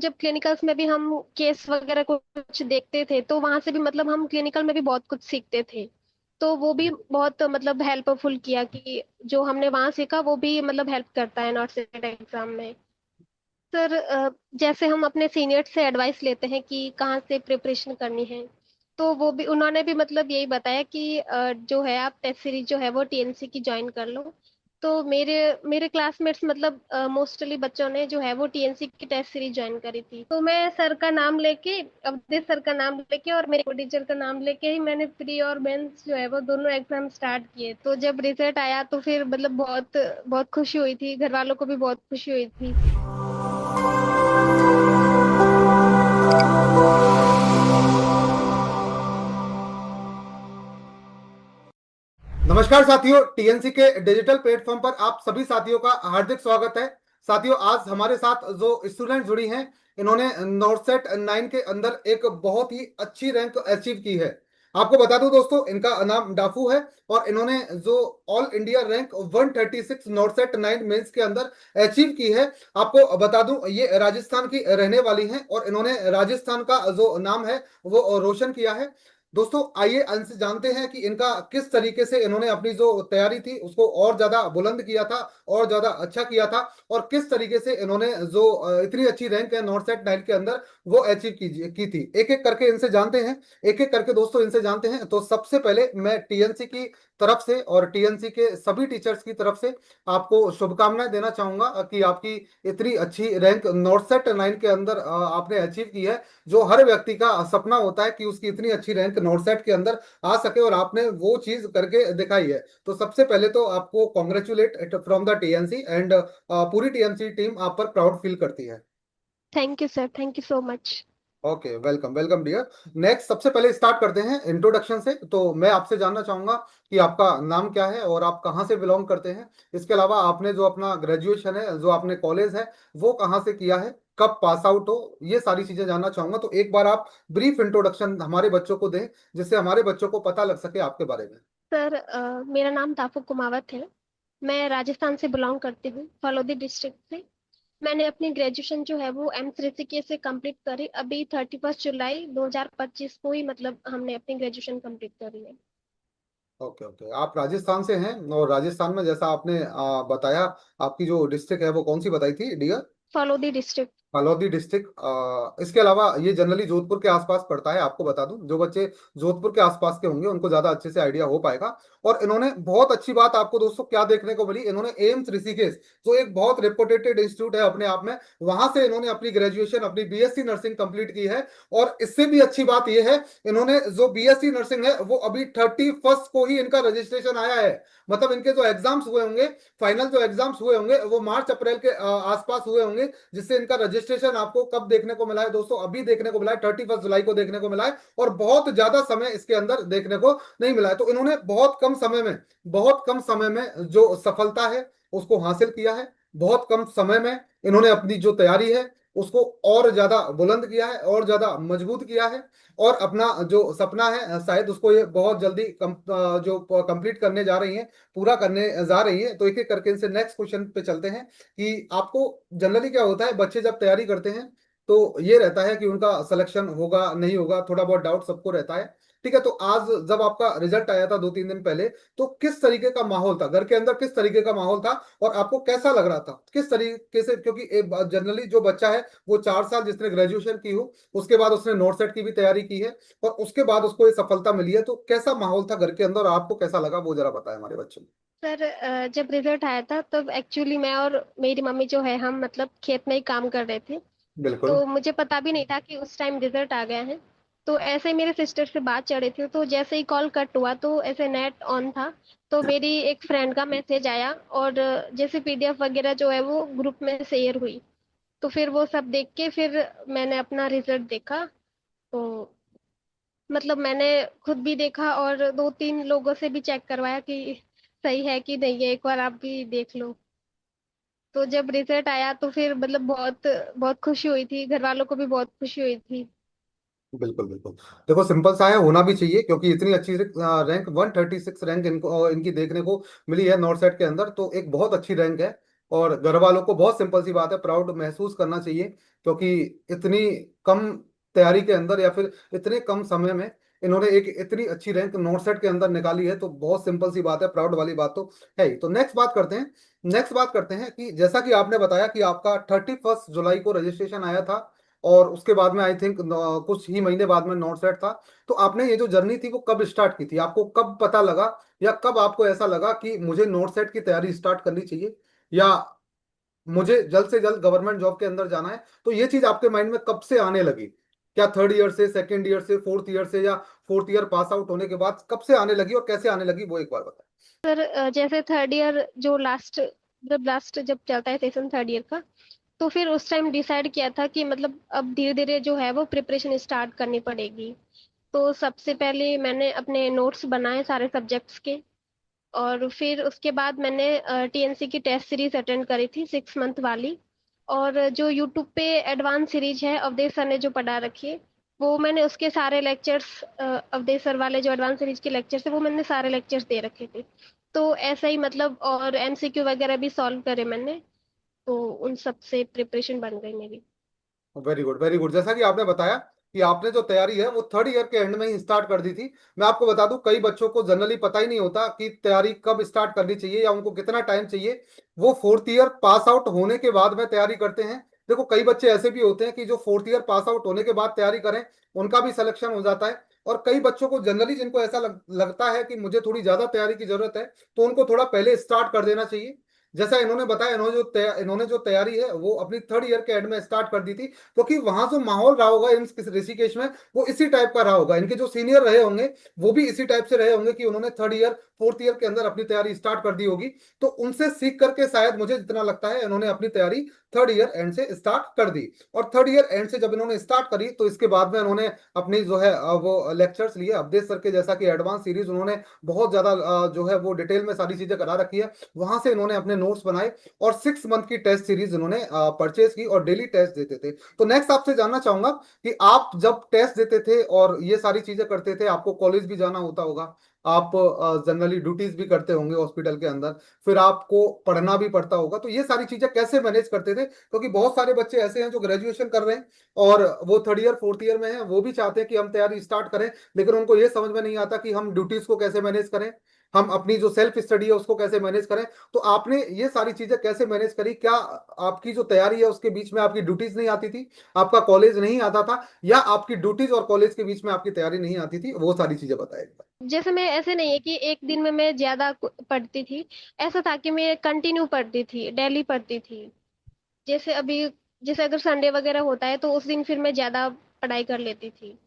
जब क्लिनिकल्स में भी हम केस वगैरह कुछ देखते थे तो वहां से भी मतलब हम क्लिनिकल में भी बहुत कुछ सीखते थे। तो वो भी बहुत मतलब हेल्पफुल किया कि जो हमने वहां सीखा वो भी मतलब हेल्प करता है नॉट सेट एग्जाम में। सर, जैसे हम अपने सीनियर से एडवाइस लेते हैं कि कहाँ से प्रिपरेशन करनी है, तो वो भी उन्होंने भी मतलब यही बताया कि जो है आप टेस्ट सीरीज जो है वो टीएनसी की ज्वाइन कर लो। तो मेरे मेरे क्लासमेट्स मतलब मोस्टली बच्चों ने जो है वो टीएनसी की टेस्ट सीरीज ज्वाइन करी थी। तो मैं सर का नाम लेके, अवधेश सर का नाम लेके और मेरे टीचर का नाम लेके ही मैंने प्री और मेंस जो है वो दोनों एग्जाम स्टार्ट किए। तो जब रिजल्ट आया तो फिर मतलब बहुत बहुत खुशी हुई थी, घर वालों को भी बहुत खुशी हुई थी। नमस्कार साथियों, टीएनसी के डिजिटल प्लेटफॉर्म पर आप सभी साथियों का हार्दिक स्वागत है। साथियों, आज हमारे साथ जो स्टूडेंट जुड़ी हैं, इन्होंने नॉर्सेट 9 के अंदर एक बहुत ही अच्छी रैंक अचीव की है। आपको बता दूं दोस्तों, इनका नाम डाफू है और इन्होंने जो all India rank 136 NORCET 9 mains के अंदर अचीव की है। आपको बता दूं, ये राजस्थान की रहने वाली हैं और इन्होंने राजस्थान का जो नाम है वो रोशन किया है। दोस्तों, आइए इनसे जानते हैं कि इनका किस तरीके से इन्होंने अपनी जो तैयारी थी उसको और ज्यादा बुलंद किया था और ज्यादा अच्छा किया था, और किस तरीके से इन्होंने जो इतनी अच्छी रैंक है नॉर्थ सेट 9 के अंदर वो अचीव की थी। एक एक करके इनसे जानते हैं, एक एक करके दोस्तों इनसे जानते हैं। तो सबसे पहले मैं टीएनसी की तरफ से और टीएनसी के सभी टीचर्स की तरफ से आपको शुभकामनाएं देना चाहूंगा कि आपकी इतनी अच्छी रैंक नॉर्थ सेट 9 के अंदर आपने अचीव की है। जो हर व्यक्ति का सपना होता है कि उसकी इतनी अच्छी रैंक नॉर्सेट के अंदर आ सके, और आपने वो चीज करके दिखाई है। तो सबसे पहले तो आपको congratulate from the TNC and पूरी टीएनसी टीम आप पर प्राउड फील करती है। Thank you sir, thank you so much. Okay, welcome welcome dear. Next, सबसे पहले स्टार्ट करते हैं इंट्रोडक्शन से। तो मैं आपसे जानना चाहूंगा कि आपका नाम क्या है और आप कहाँ से बिलोंग करते हैं। इसके अलावा आपने जो अपना ग्रेजुएशन है, जो आपने कॉलेज है, वो कहाँ से किया है, कब पास आउट हो, ये सारी चीजें जानना चाहूंगा। तो एक बार आप ब्रीफ इंट्रोडक्शन हमारे बच्चों को दें, जिससे हमारे बच्चों को पता लग सके आपके बारे में। सर, मेरा नाम ताफुक कुमावत है। मैं राजस्थान से बिलोंग करती हूँ, फलोदी डिस्ट्रिक्ट से। मैंने अपनी ग्रेजुएशन जो है वो एम्स ऋषिकेश से कंप्लीट करी। अभी 31 जुलाई 2025 को ही मतलब हमने अपनी ग्रेजुएशन कंप्लीट करी है। ओके ओके, आप राजस्थान से हैं, और राजस्थान में जैसा आपने बताया, आपकी जो डिस्ट्रिक्ट है वो कौन सी बताई थी dear? Phalodi district. Phalodi district. इसके अलावा ये जनरली जोधपुर के आसपास पड़ता है। आपको बता दूं, जो बच्चे जोधपुर के आसपास के होंगे उनको ज्यादा अच्छे से आइडिया हो पाएगा। और इन्होंने बहुत अच्छी बात आपको दोस्तों क्या देखने को मिली, इन्होंने एम्स ऋषिकेश, जो एक बहुत रेपुटेटेड इंस्टीट्यूट है अपने आप में, वहां से इन्होंने अपनी ग्रेजुएशन, अपनी बीएससी नर्सिंग कंप्लीट की है। और इससे भी अच्छी बात यह है, इन्होंने जो बीएससी नर्सिंग है वो अभी 31 को ही इनका रजिस्ट्रेशन आया है। मतलब इनके जो एग्जाम्स हुए होंगे, फाइनल जो एग्जाम्स हुए होंगे, वो मार्च अप्रैल के आसपास हुए होंगे, जिससे इनका रजिस्ट्रेशन आपको कब देखने को मिला है दोस्तों? अभी देखने को मिला है, 31 जुलाई को देखने को मिला है। और बहुत ज्यादा समय इसके अंदर देखने को नहीं मिला है। तो इन्होंने बहुत कम समय में जो सफलता है उसको हासिल किया है। बहुत कम समय में इन्होंने अपनी जो तैयारी है उसको और ज्यादा बुलंद किया है और ज्यादा मजबूत किया है। और अपना जो सपना है शायद उसको ये बहुत जल्दी जो कंप्लीट करने जा रही हैं, पूरा करने जा रही है। तो एक एक करके इनसे नेक्स्ट क्वेश्चन पे चलते हैं कि आपको जनरली क्या होता है, बच्चे जब तैयारी करते हैं तो ये रहता है कि उनका सिलेक्शन होगा नहीं होगा, थोड़ा बहुत डाउट सबको रहता है। ठीक है, तो आज जब आपका रिजल्ट आया था 2-3 दिन पहले, तो किस तरीके का माहौल था घर के अंदर, किस तरीके का माहौल था, और आपको कैसा लग रहा था किस तरीके से? क्योंकि जनरली जो बच्चा है वो 4 साल जिसने ग्रेजुएशन की हो, उसके बाद उसने नोट सेट की भी तैयारी की है, और उसके बाद उसको ये सफलता मिली है, तो कैसा माहौल था घर के अंदर और आपको कैसा लगा वो जरा बताएं हमारे बच्चों को। सर, जब रिजल्ट आया था तब एक्चुअली मैं और मेरी मम्मी जो है हम मतलब खेत में ही काम कर रहे थे। बिल्कुल। तो मुझे पता भी नहीं था कि उस टाइम रिजल्ट आ गया है। तो ऐसे ही मेरे सिस्टर से बात चल रही थी, तो जैसे ही कॉल कट हुआ तो ऐसे नेट ऑन था, तो मेरी एक फ्रेंड का मैसेज आया और जैसे पीडीएफ वगैरह जो है वो ग्रुप में शेयर हुई। तो फिर वो सब देख के फिर मैंने अपना रिजल्ट देखा। तो मतलब मैंने खुद भी देखा और 2-3 लोगों से भी चेक करवाया कि सही है कि नहीं है, एक बार आप भी देख लो। तो जब रिजल्ट आया तो फिर मतलब बहुत बहुत खुशी हुई थी, घर वालों को भी बहुत खुशी हुई थी। बिल्कुल बिल्कुल। देखो, सिंपल सा है, होना भी चाहिए, क्योंकि इतनी अच्छी रैंक 136 रैंक इनको इनकी देखने को मिली है नॉर्थ साइड के अंदर, तो एक बहुत अच्छी रैंक है। और घर वालों को बहुत सिंपल सी बात है, प्राउड महसूस करना चाहिए, क्योंकि इतनी कम तैयारी के अंदर या फिर इतने कम समय में इन्होंने एक इतनी अच्छी रैंक नॉट सेट के अंदर निकाली है, तो बहुत सिंपल सी बात है, प्राउड वाली बात तो है ही। तो नेक्स्ट बात करते हैं कि जैसा कि आपने बताया कि आपका 31 जुलाई को रजिस्ट्रेशन आया था, और उसके बाद में आई थिंक कुछ ही महीने बाद में नॉट सेट था। तो आपने ये जो जर्नी थी वो कब स्टार्ट की थी, आपको कब पता लगा, या कब आपको ऐसा लगा कि मुझे नॉट सेट की तैयारी स्टार्ट करनी चाहिए, या मुझे जल्द से जल्द गवर्नमेंट जॉब के अंदर जाना है? तो ये चीज आपके माइंड में कब से आने लगी? क्या थर्ड ईयर से, सेकेंड ईयर से, फोर्थ ईयर से, या फोर्थ ईयर पास आउट होने के बाद कब से आने लगी और कैसे आने लगी, वो एक बार बताएं। सर जैसे थर्ड ईयर जो लास्ट जब चलता है सेशन थर्ड ईयर का, तो फिर उस टाइम डिसाइड किया था कि मतलब अब धीरे धीरे जो है वो प्रिपरेशन स्टार्ट करनी पड़ेगी। तो सबसे पहले मैंने अपने नोट्स बनाए सारे सब्जेक्ट्स के, और फिर उसके बाद मैंने टीएनसी की टेस्ट सीरीज अटेंड करी थी 6 मंथ वाली। और जो यूट्यूब पे एडवांस सीरीज है अवधेश सर ने जो पढ़ा रखी है, वो मैंने उसके सारे लेक्चर्स, अवधेश सर वाले जो एडवांस सीरीज के लेक्चर्स है वो मैंने सारे लेक्चर्स दे रखे थे। तो ऐसा ही मतलब, और एमसीक्यू वगैरह भी सॉल्व करे मैंने। तो उन सब से प्रिपरेशन बन गई मेरी। Very good, very good. जैसा कि आपने बताया कि आपने जो तैयारी है वो थर्ड ईयर के एंड में ही स्टार्ट कर दी थी। मैं आपको बता दूं, कई बच्चों को जनरली पता ही नहीं होता कि तैयारी कब स्टार्ट करनी चाहिए या उनको कितना टाइम चाहिए। वो फोर्थ ईयर पास आउट होने के बाद में तैयारी करते हैं। देखो, कई बच्चे ऐसे भी होते हैं कि जो फोर्थ ईयर पास आउट होने के बाद तैयारी करें, उनका भी सिलेक्शन हो जाता है। और कई बच्चों को जनरली, जिनको ऐसा लगता है कि मुझे थोड़ी ज्यादा तैयारी की जरूरत है, तो उनको थोड़ा पहले स्टार्ट कर देना चाहिए। जैसा इन्होंने बताया, इन्होंने जो तैयारी है वो अपनी थर्ड ईयर के एंड में स्टार्ट कर दी थी, क्योंकि वहां जो माहौल रहा होगा इन ऋषिकेश में, वो इसी टाइप का रहा होगा। इनके जो सीनियर रहे होंगे वो भी इसी टाइप से रहे होंगे कि उन्होंने थर्ड ईयर फोर्थ ईयर के अंदर अपनी तैयारी स्टार्ट कर दी होगी। तो उनसे सीख करके शायद, मुझे जितना लगता है, इन्होंने अपनी तैयारी थर्ड ईयर एंड से स्टार्ट कर दी। और थर्ड ईयर एंड से जब इन्होंने स्टार्ट करी, तो इसके बाद में इन्होंने अपनी जो है वो लेक्चर्स लिए अवधेश सर के, जैसा कि एडवांस सीरीज उन्होंने बहुत ज्यादा जो है वो डिटेल में सारी चीजें करा रखी है। वहां से इन्होंने अपने नोट्स बनाए, और 6 मंथ की टेस्ट सीरीज उन्होंने परचेज की और डेली टेस्ट देते थे। तो नेक्स्ट आपसे जानना चाहूंगा कि आप जब टेस्ट देते थे और ये सारी चीजें करते थे, आपको कॉलेज भी जाना होता होगा, आप जनरली ड्यूटीज भी करते होंगे हॉस्पिटल के अंदर, फिर आपको पढ़ना भी पड़ता होगा, तो ये सारी चीजें कैसे मैनेज करते थे? क्योंकि बहुत सारे बच्चे ऐसे हैं जो ग्रेजुएशन कर रहे हैं और वो थर्ड ईयर फोर्थ ईयर में हैं, वो भी चाहते हैं कि हम तैयारी स्टार्ट करें, लेकिन उनको ये समझ में नहीं आता कि हम ड्यूटीज को कैसे मैनेज करें, हम अपनी जो सेल्फ स्टडी है उसको कैसे मैनेज करें। तो आपने ये सारी चीजें कैसे मैनेज करी? क्या आपकी जो तैयारी है उसके बीच में आपकी ड्यूटीज नहीं आती थी, आपका कॉलेज नहीं आता था, या आपकी ड्यूटीज और कॉलेज के बीच में आपकी तैयारी नहीं आती थी? वो सारी चीजें बताएं। जैसे मैं, ऐसे नहीं है कि एक दिन में मैं ज्यादा पढ़ती थी। ऐसा था कि मैं कंटिन्यू पढ़ती थी, डेली पढ़ती थी। जैसे अभी, जैसे अगर संडे वगैरह होता है तो उस दिन फिर मैं ज्यादा पढ़ाई कर लेती थी।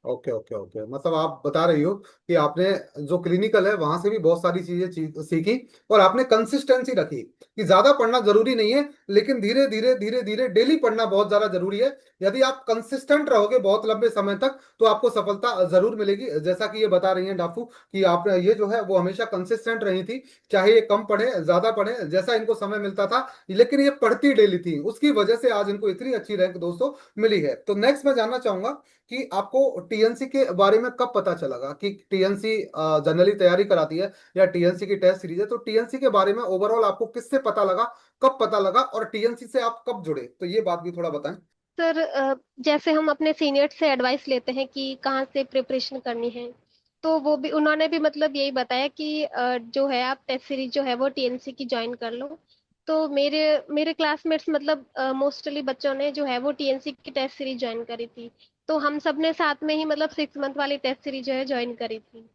Okay, okay, okay. मतलब आप बता रही हो कि आपने जो क्लिनिकल है वहां से भी बहुत सारी चीजें सीखी, और आपने कंसिस्टेंसी रखी कि ज्यादा पढ़ना जरूरी नहीं है, लेकिन धीरे धीरे धीरे धीरे डेली पढ़ना बहुत ज्यादा जरूरी है। यदि आप कंसिस्टेंट रहोगे बहुत लंबे समय तक, तो आपको सफलता जरूर मिलेगी। जैसा कि ये बता रही हैं डाफू कि आप ये जो है वो हमेशा कंसिस्टेंट रही थी, चाहे ये कम पढ़े ज्यादा पढ़े, जैसा इनको समय मिलता था, लेकिन ये पढ़ती डेली थी, उसकी वजह से आज इनको इतनी अच्छी रैंक दोस्तों मिली है। तो नेक्स्ट मैं जानना चाहूंगा कि आपको टीएनसी के बारे में कब पता चलेगा कि टीएनसी जनरली तैयारी कराती है, या टीएनसी की टेस्ट सीरीज है? तो टीएनसी के बारे में ओवरऑल आपको किससे पता लगा, कब पता लगा, और टीएनसी से आप कब जुड़े? तो ये बात भी थोड़ा बताएं। सर जैसे हम अपने सीनियर से एडवाइस लेते हैं कि कहाँ से प्रिपरेशन करनी है, तो वो भी, उन्होंने भी मतलब यही बताया कि जो है आप टेस्ट सीरीज जो है वो टीएनसी की ज्वाइन कर लो। तो मेरे मेरे क्लासमेट्स मतलब मोस्टली बच्चों ने जो है वो टीएनसी की टेस्ट सीरीज ज्वाइन करी थी। तो हम सब ने साथ में ही मतलब 6 मंथ वाली टेस्ट सीरीज जो है ज्वाइन करी थी।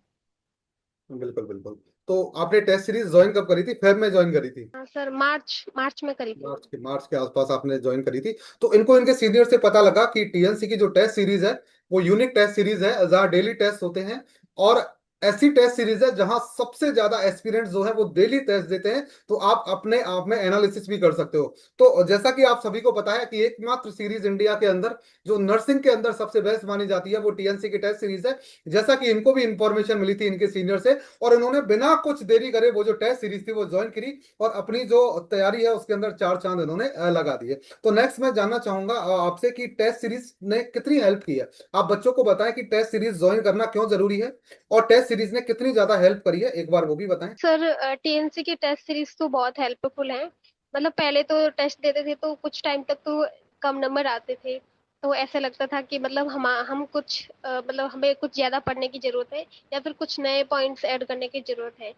बिल्कुल, बिल्कुल। तो आपने टेस्ट सीरीज ज्वाइन कब करी थी, फेब में ज्वाइन करी थी? हाँ सर, मार्च मार्च में करी थी। मार्च के आसपास आपने ज्वाइन करी थी। तो इनको इनके सीनियर से पता लगा कि टीएनसी की जो टेस्ट सीरीज है वो यूनिक टेस्ट सीरीज है, जहाँ डेली टेस्ट होते हैं, और ऐसी टेस्ट सीरीज है जहां सबसे ज्यादा एस्पिरेंट्स जो है वो डेली टेस्ट देते हैं। तो आप अपने आप में एनालिसिस भी कर सकते हो। तो जैसा कि आप सभी को पता है कि एकमात्र सीरीज इंडिया के अंदर जो नर्सिंग के अंदर सबसे बेस्ट मानी जाती है वो टीएनसी की टेस्ट सीरीज है। जैसा कि इनको भी इंफॉर्मेशन मिली थी इनके सीनियर से, और इन्होंने बिना कुछ देरी करे वो जो टेस्ट सीरीज थी वो ज्वाइन करी, और अपनी जो तैयारी है उसके अंदर चार चांद इन्होंने लगा दिए। तो नेक्स्ट मैं जानना चाहूंगा आपसे कि टेस्ट सीरीज ने कितनी हेल्प की है। आप बच्चों को बताएं कि टेस्ट सीरीज ज्वाइन करना क्यों जरूरी है, और टेस्ट सीरीज ने कितनी ज्यादा हेल्प करी है, एक बार वो भी बताएं। सर टीएनसी की टेस्ट सीरीज तो बहुत हेल्पफुल है। मतलब पहले तो टेस्ट देते थे तो कुछ टाइम तक तो कम नंबर आते थे, तो ऐसा लगता था कि मतलब हम कुछ मतलब हमें कुछ ज्यादा पढ़ने की जरूरत है, या फिर कुछ नए पॉइंट्स ऐड करने की जरूरत है।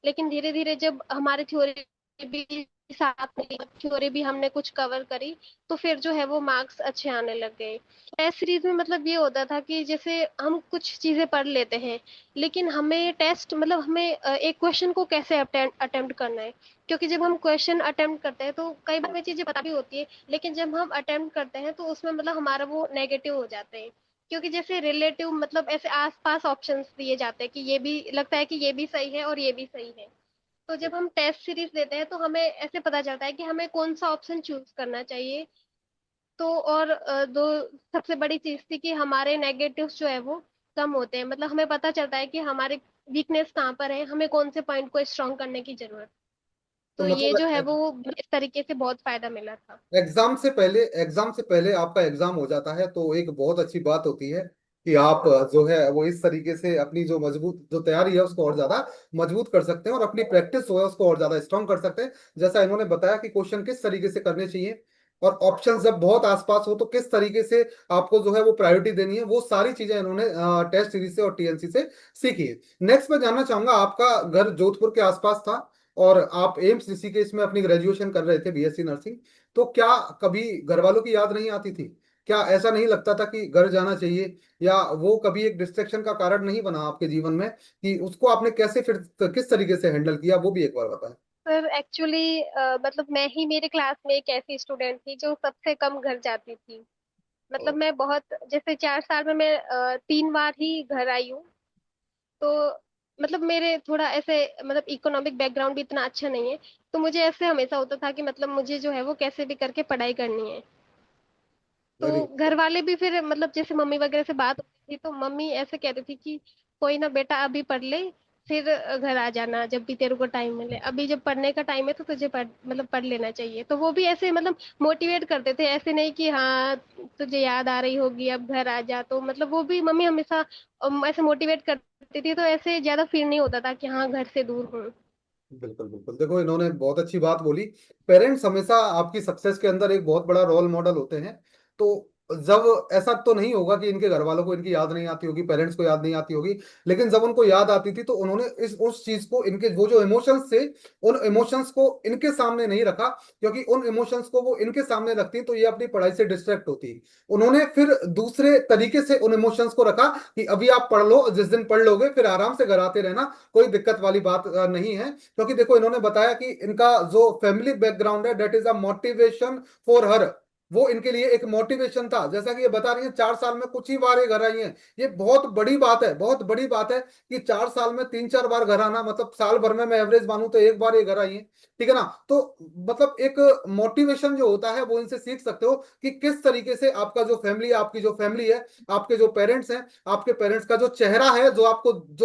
लेकिन धीरे धीरे जब हमारी थ्योरी भी साथ में, थ्योरी भी हमने कुछ कवर करी, तो फिर जो है वो मार्क्स अच्छे आने लग गए। टेस्ट सीरीज में मतलब ये होता था कि जैसे हम कुछ चीजें पढ़ लेते हैं, लेकिन हमें टेस्ट मतलब हमें एक क्वेश्चन को कैसे अटेम्प्ट करना है। क्योंकि जब हम क्वेश्चन अटेम्प्ट करते हैं तो कई बार हमें चीजें पता भी होती है, लेकिन जब हम अटेम्प्ट करते हैं तो उसमें मतलब हमारा वो नेगेटिव हो जाते हैं। क्योंकि जैसे रिलेटिव मतलब ऐसे आसपास ऑप्शंस दिए जाते हैं कि ये भी लगता है कि ये भी सही है और ये भी सही है। तो जब हम टेस्ट सीरीज लेते हैं तो हमें ऐसे पता चलता है कि हमें कौन सा ऑप्शन चूज करना चाहिए। तो और दो सबसे बड़ी चीज थी कि हमारे नेगेटिव्स जो है वो कम होते हैं, मतलब हमें पता चलता है कि हमारे वीकनेस कहाँ पर है, हमें कौन से पॉइंट को स्ट्रॉन्ग करने की जरूरत। तो तो ये जो है मतलब वो इस तरीके से बहुत फायदा मिला था। एग्जाम से पहले आपका एग्जाम हो जाता है, तो एक बहुत अच्छी बात होती है कि आप जो है वो इस तरीके से अपनी जो मजबूत जो तैयारी है उसको और ज्यादा मजबूत कर सकते हैं, और अपनी प्रैक्टिस जो है उसको और ज्यादा स्ट्रांग कर सकते हैं। जैसा इन्होंने बताया कि क्वेश्चन किस तरीके से करने चाहिए, और ऑप्शंस जब बहुत आसपास हो तो किस तरीके से आपको जो है वो प्रायोरिटी देनी है, वो सारी चीजें इन्होंने टेस्ट सीरीज से और टीएनसी से सीखी है। नेक्स्ट मैं जानना चाहूंगा, आपका घर जोधपुर के आसपास था और आप एम्स ऋषिकेश में अपनी ग्रेजुएशन कर रहे थे, बीएससी नर्सिंग, तो क्या कभी घर वालों की याद नहीं आती थी? क्या ऐसा नहीं लगता था कि घर जाना चाहिए, या वो कभी एक डिस्ट्रैक्शन का कारण नहीं बना आपके जीवन में, कि उसको आपने कैसे फिर किस तरीके से हैंडल किया, वो भी एक बार बताएं। सर एक्चुअली मतलब मैं ही मेरे क्लास में एक ऐसी स्टूडेंट थी जो सबसे कम घर जाती थी। मतलब मैं बहुत जैसे 4 साल में मैं 3 बार ही घर आई हूँ। तो मतलब मेरे थोड़ा ऐसे मतलब इकोनॉमिक बैकग्राउंड भी इतना अच्छा नहीं है। तो मुझे ऐसे हमेशा होता था कि मतलब मुझे जो है वो कैसे भी करके पढ़ाई करनी है। वेरी तो घर वाले भी फिर मतलब जैसे मम्मी वगैरह से बात होती थी तो मम्मी ऐसे कहती थी कि कोई ना बेटा अभी पढ़ ले, फिर घर आ जाना जब भी तेरे को टाइम मिले। अभी जब पढ़ने का टाइम है तो तुझे पढ़ लेना चाहिए। तो वो भी ऐसे मतलब मोटिवेट करते थे, ऐसे नहीं कि हाँ तुझे याद आ रही होगी अब घर आ जा। तो मतलब वो भी मम्मी हमेशा ऐसे मोटिवेट करती थी, तो ऐसे ज्यादा फील नहीं होता था कि हाँ घर से दूर हूँ। बिल्कुल बिल्कुल, देखो इन्होंने बहुत अच्छी बात बोली। पेरेंट्स हमेशा आपकी सक्सेस के अंदर एक बहुत बड़ा रोल मॉडल होते हैं। तो जब ऐसा तो नहीं होगा कि इनके घर वालों को इनकी याद नहीं आती होगी, पेरेंट्स को याद नहीं आती होगी, लेकिन जब उनको याद आती थी तो उन्होंने इस उस चीज को, इनके वो जो इमोशंस थे, उन इमोशंस को इनके सामने नहीं रखा, क्योंकि उन इमोशंस को वो इनके सामने रखती तो ये अपनी पढ़ाई से डिस्ट्रैक्ट होती। उन्होंने फिर दूसरे तरीके से उन इमोशंस को रखा कि अभी आप पढ़ लो, जिस दिन पढ़ लोगे फिर आराम से घर आते रहना, कोई दिक्कत वाली बात नहीं है। क्योंकि देखो इन्होंने बताया कि इनका जो फैमिली बैकग्राउंड है, that is a motivation for her. वो इनके लिए एक मोटिवेशन था। जैसा कि ये बता रही है 4 साल में कुछ ही बार ये घर आई हैं, ये बहुत बड़ी बात है, बहुत बड़ी बात है कि 4 साल में 3-4 बार घर आना, मतलब साल भर में मैं एवरेज मानूं तो एक बार ये घर आई है। ठीक है ना? तो मतलब एक मोटिवेशन जो होता है वो इनसे सीख सकते हो कि किस तरीके से आपका जो फैमिली है, आपकी जो फैमिली है, आपके जो पेरेंट्स हैं, आपके पेरेंट्स का जो चेहरा है जो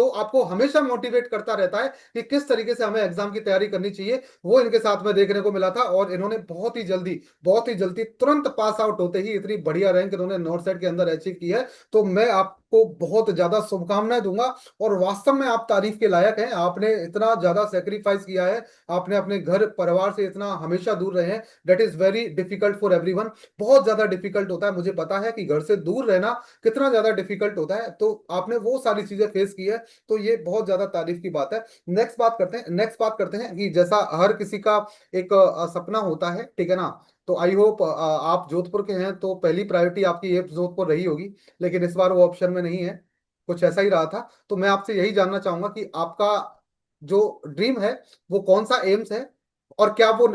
आपको हमेशा मोटिवेट करता रहता है कि किस तरीके से हमें एग्जाम की तैयारी करनी चाहिए, वो इनके साथ में देखने को मिला था। और इन्होंने बहुत ही जल्दी तुरंत पास आउट होते ही इतनी बढ़िया रैंक इन्होंने नॉर्थ साइड के अंदर अचीव की है। तो मैं आपको बहुत ज्यादा शुभकामनाएं दूंगा। और वास्तव में आप तारीफ के लायक हैं, आपने इतना ज्यादा सेक्रीफाइस किया है, आपने अपने घर परिवार से इतना हमेशा दूर रहे हैं। That is very difficult for everyone. बहुत ज्यादा डिफिकल्ट होता है, मुझे पता है कि घर से दूर रहना कितना ज्यादा डिफिकल्ट होता है, तो आपने वो सारी चीजें फेस की है, तो ये बहुत ज्यादा तारीफ की बात है। नेक्स्ट बात करते हैं कि जैसा हर किसी का एक सपना होता है, ठीक है ना? तो आई होप आप जोधपुर के हैं तो पहली प्रायोरिटी आपकी ये जोधपुर रही होगी, लेकिन इस बार वो ऑप्शन में नहीं है, कुछ ऐसा ही रहा था। तो मैं आपसे यही जानना चाहूंगा कि आपका जो ड्रीम है वो कौन सा एम्स है, और क्या वो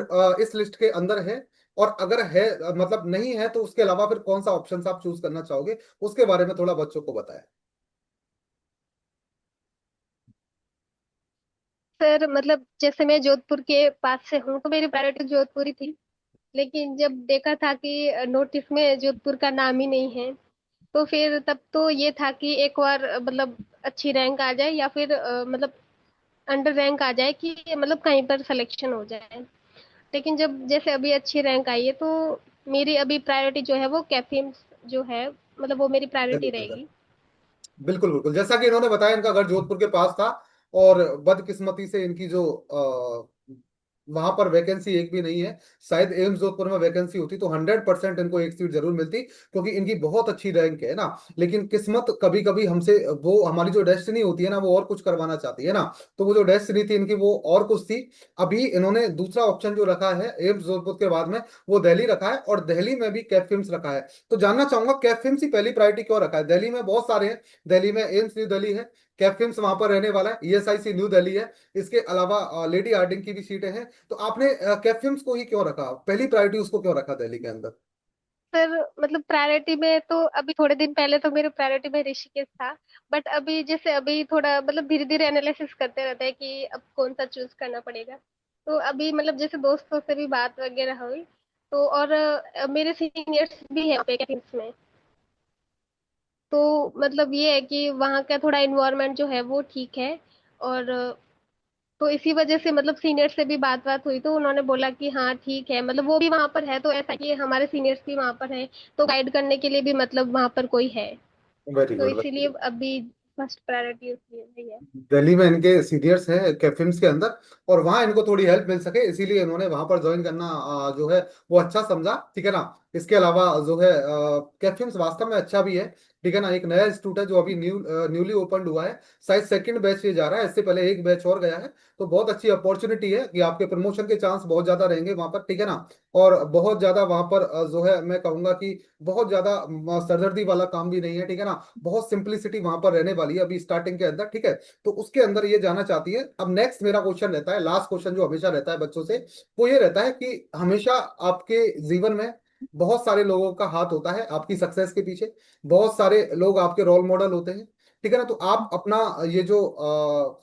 इस लिस्ट के अंदर है, और अगर है मतलब नहीं है तो उसके अलावा फिर कौन सा ऑप्शन आप चूज करना चाहोगे, उसके बारे में थोड़ा बच्चों को बताएं। सर मतलब जैसे मैं जोधपुर के पास से हूँ तो मेरी प्रायोरिटी जोधपुर ही थी। लेकिन जब देखा था कि नोटिस में जोधपुर का नाम ही नहीं है, तो फिर तब तो ये था कि एक बार मतलब अच्छी रैंक आ जाए, या फिर मतलब अंडर रैंक आ जाए, कि मतलब कहीं पर सिलेक्शन हो जाए। लेकिन जब जैसे अभी अच्छी रैंक आई है तो मेरी अभी प्रायोरिटी जो है वो कैफिम्स जो है, मतलब वो मेरी प्रायोरिटी बिल्कुल बिल्कुल, रहेगी। बिल्कुल बिल्कुल, जैसा कि इन्होंने बताया इनका घर जोधपुर के पास था, और बदकिस्मती से इनकी जो वहां पर वैकेंसी एक भी नहीं है। शायद एम्स जोधपुर में वैकेंसी होती तो 100% इनको एक सीट जरूर मिलती, क्योंकि इनकी बहुत अच्छी रैंक है ना। लेकिन किस्मत कभी कभी हमसे, वो हमारी जो डेस्टिनी होती है ना, वो और कुछ करवाना चाहती है ना। तो वो जो डेस्टिनी थी इनकी वो और कुछ थी। अभी इन्होंने दूसरा ऑप्शन जो रखा है एम्स जोधपुर के बाद में, वो दिल्ली रखा है, और दिल्ली में भी कैफ फिल्म्स रखा है। तो जानना चाहूंगा कैफ फिल्म्स ही पहली प्रायोरिटी क्यों रखा है? दिल्ली में बहुत सारे हैं, दिल्ली में एम्स न्यू दिल्ली है, कैफ फिल्म्स वहां पर रहने वाला है, ईएसआईसी न्यू दिल्ली है, इसके अलावा लेडी हार्डिंग की भी सीटें हैं। तो आपने कैफ फिल्म्स को ही क्यों रखा, पहली प्रायोरिटी उसको क्यों रखा दिल्ली के अंदर? सर मतलब प्रायोरिटी में तो अभी थोड़े दिन पहले तो मेरे प्रायोरिटी में ऋषिकेश था। बट अभी जैसे अभी थोड़ा मतलब धीरे धीरे एनालिसिस करते रहते हैं कि अब कौन सा चूज करना पड़ेगा। तो अभी मतलब जैसे दोस्तों से भी बात वगैरह हुई, तो और मेरे सीनियर्स भी हैं पे कैंपस में। तो मतलब ये है कि वहाँ का थोड़ा इन्वायरमेंट जो है वो ठीक है। और तो इसी वजह से मतलब सीनियर से भी बात बात हुई, तो उन्होंने बोला कि हाँ ठीक है, मतलब वो भी वहां पर है, तो ऐसा कि हमारे सीनियर्स भी वहां पर हैं, तो गाइड करने के लिए भी मतलब वहां पर कोई है। वेरी तो गुड। इसीलिए अभी फर्स्ट प्रायोरिटी उसकी यही है। दिल्ली में इनके सीनियर्स हैं कैफिम्स के अंदर, और वहां इनको थोड़ी हेल्प मिल सके इसीलिए इन्होंने वहां पर ज्वाइन करना जो है वो अच्छा समझा, ठीक है ना। इसके अलावा जो है कैफिम्स वास्तव में अच्छा भी है, ठीक है ना। एक नया इंस्टीट्यूट है जो अभी न्यूली ओपन हुआ है, शायद सेकंड बैच ये जा रहा है, इससे पहले एक बैच और गया है। तो बहुत अच्छी अपॉर्चुनिटी है कि आपके प्रमोशन के चांस बहुत ज्यादा रहेंगे वहां पर, ठीक है ना। और बहुत ज्यादा वहां पर जो है मैं कहूंगा कि बहुत ज्यादा सरदर्दी वाला काम भी नहीं है, ठीक है ना। बहुत सिंपलिसिटी वहां पर रहने वाली है अभी स्टार्टिंग के अंदर, ठीक है। तो उसके अंदर ये जाना चाहती है। अब नेक्स्ट मेरा क्वेश्चन रहता है, लास्ट क्वेश्चन जो हमेशा रहता है बच्चों से, वो ये रहता है कि हमेशा आपके जीवन में बहुत सारे लोगों का हाथ होता है आपकी सक्सेस के पीछे, बहुत सारे लोग आपके रोल मॉडल होते हैं, ठीक है ना। तो आप अपना ये जो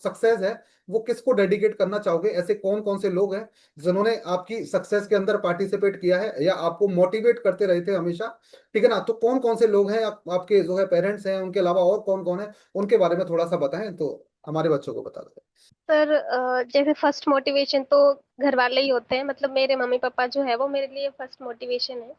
सक्सेस है वो किसको डेडिकेट करना चाहोगे? ऐसे कौन कौन से लोग हैं जिन्होंने आपकी सक्सेस के अंदर पार्टिसिपेट किया है या आपको मोटिवेट करते रहे थे हमेशा, ठीक है ना। तो कौन कौन से लोग हैं, आपके जो है पेरेंट्स हैं, उनके अलावा और कौन कौन है, उनके बारे में थोड़ा सा बताएं तो हमारे बच्चों को बता दें। सर जैसे फर्स्ट मोटिवेशन तो घर वाले ही होते हैं, मतलब मेरे मम्मी पापा जो है वो मेरे लिए फर्स्ट मोटिवेशन है।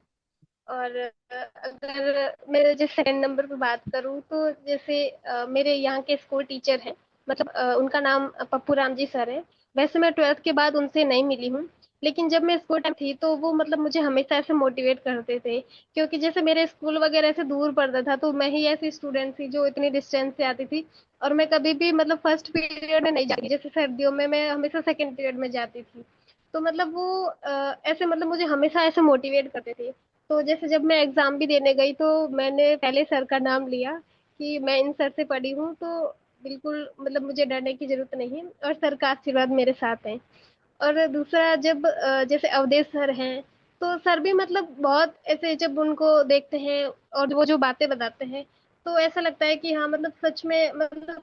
और अगर मैं जैसे सेकंड नंबर पे बात करूँ, तो जैसे मेरे यहाँ के स्कूल टीचर हैं, मतलब उनका नाम पप्पू राम जी सर है। वैसे मैं ट्वेल्थ के बाद उनसे नहीं मिली हूँ, लेकिन जब मैं स्कूल टाइम थी तो वो मतलब मुझे हमेशा ऐसे मोटिवेट करते थे। क्योंकि जैसे मेरे स्कूल वगैरह से दूर पड़ता था, तो मैं ही ऐसी स्टूडेंट थी जो इतनी डिस्टेंस से आती थी। और मैं कभी भी मतलब फर्स्ट पीरियड में नहीं जाती, जैसे सर्दियों में मैं हमेशा सेकंड पीरियड में जाती थी। तो मतलब वो ऐसे मतलब मुझे हमेशा ऐसे मोटिवेट करते थे। तो जैसे जब मैं एग्जाम भी देने गई, तो मैंने पहले सर का नाम लिया कि मैं इन सर से पढ़ी हूँ, तो बिल्कुल मतलब मुझे डरने की जरूरत नहीं है, और सर का आशीर्वाद मेरे साथ है। और दूसरा जब जैसे अवधेश सर हैं, तो सर भी मतलब बहुत ऐसे जब उनको देखते हैं और वो जो बातें बताते हैं, तो ऐसा लगता है कि हाँ मतलब सच में मतलब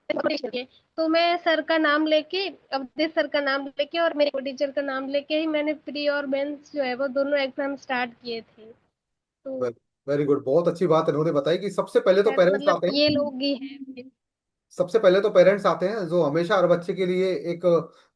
मोटिवेशन है। तो मैं सर का नाम लेके, अवधेश सर का नाम लेके और मेरे टीचर का नाम लेके ही मैंने प्री और मेंस जो है वो दोनों एग्जाम स्टार्ट किए थे। तो वेरी गुड, बहुत अच्छी बात इन्होंने बताई कि सबसे पहले तो खैर पेरेंट्स मतलब आते ये हैं। लोग ही हैं। सबसे पहले तो पेरेंट्स आते हैं जो हमेशा हर बच्चे के लिए एक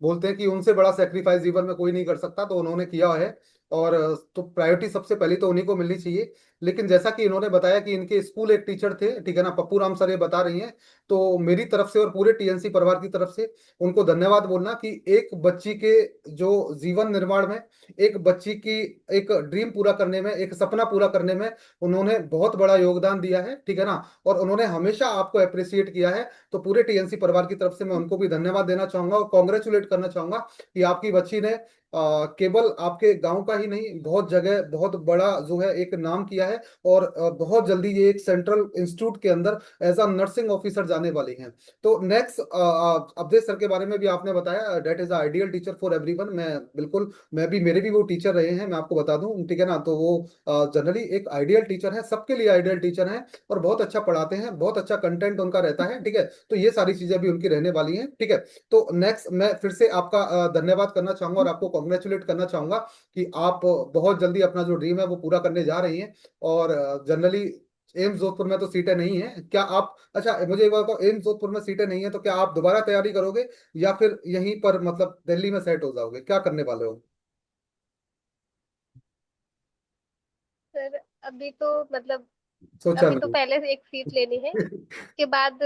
बोलते हैं कि उनसे बड़ा सेक्रीफाइस जीवन में कोई नहीं कर सकता, तो उन्होंने किया है। और तो प्रायोरिटी सबसे पहले तो उन्हीं को मिलनी चाहिए। लेकिन जैसा कि इन्होंने बताया कि इनके स्कूल एक टीचर थे, ठीक है ना, पप्पू राम सर ये बता रही हैं, तो मेरी तरफ से और पूरे टीएनसी परिवार की तरफ से उनको धन्यवाद बोलना कि एक बच्ची के जो जीवन निर्माण में, एक बच्ची की एक ड्रीम पूरा करने में, एक सपना पूरा करने में उन्होंने बहुत बड़ा योगदान दिया है, ठीक है ना। और उन्होंने हमेशा आपको अप्रिसिएट किया है। तो पूरे टीएनसी परिवार की तरफ से मैं उनको भी धन्यवाद देना चाहूंगा और कॉन्ग्रेचुलेट करना चाहूंगा कि आपकी बच्ची ने केवल आपके गांव का ही नहीं, बहुत जगह बहुत बड़ा जो है एक नाम किया है। और बहुत जल्दी ये एक सेंट्रल इंस्टीट्यूट के अंदर एज अ नर्सिंग ऑफिसर जाने वाली हैं। तो नेक्स्ट अवधेश सर के बारे में भी आपने बताया, that is ideal teacher for everyone. मैं बिल्कुल, मैं भी, मेरे भी वो टीचर रहे हैं, मैं आपको बता दूं, ठीक है ना। तो वो जनरली एक आइडियल टीचर है, सबके लिए आइडियल टीचर है, और बहुत अच्छा पढ़ाते हैं, बहुत अच्छा कंटेंट उनका रहता है, ठीक है। तो ये सारी चीजें भी उनकी रहने वाली हैं, ठीक है। तो नेक्स्ट मैं फिर से आपका धन्यवाद करना चाहूंगा और आपको कॉन्ग्रेचुलेट करना चाहूंगा कि आप बहुत जल्दी अपना जो ड्रीम है वो पूरा करने जा रही हैं। और जनरली एम्स जोधपुर में तो सीटें नहीं है क्या आप, अच्छा मुझे एक बात बताओ, एम्स जोधपुर में सीटें नहीं है तो क्या आप दोबारा तैयारी करोगे या फिर यहीं पर मतलब दिल्ली में सेट हो जाओगे, क्या करने वाले हो? सर अभी तो मतलब सोचा अभी तो नहीं? पहले से एक सीट लेनी है, उसके बाद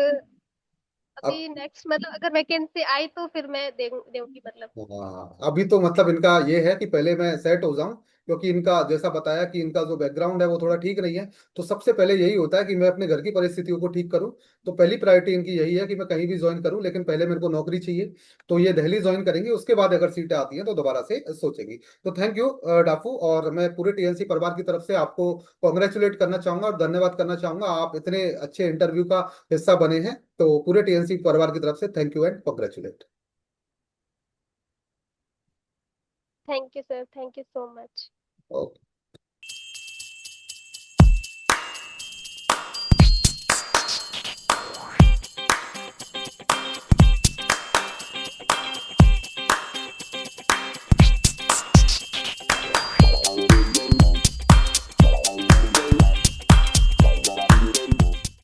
अभी नेक्स्ट मतलब अगर वैकेंसी आई तो फिर मैं दूंगी मतलब। हाँ, अभी तो मतलब इनका ये है कि पहले मैं सेट हो जाऊं, क्योंकि इनका जैसा बताया कि इनका जो बैकग्राउंड है वो थोड़ा ठीक नहीं है। तो सबसे पहले यही होता है कि मैं अपने घर की परिस्थितियों को ठीक करूं। तो पहली प्रायोरिटी इनकी यही है कि मैं कहीं भी ज्वाइन करूं, लेकिन पहले मेरे को नौकरी चाहिए। तो ये दिल्ली ज्वाइन करेंगे, उसके बाद अगर सीटें आती हैं तो दोबारा से सोचेंगी। तो थैंक यू डाफू, और मैं पूरे टीएनसी परिवार की तरफ से आपको कॉन्ग्रेचुलेट करना चाहूंगा और धन्यवाद करना चाहूंगा। आप इतने अच्छे इंटरव्यू का हिस्सा बने हैं, तो पूरे टीएनसी परिवार की तरफ से thank you and congratulate. Thank you sir, thank you so much. Okay.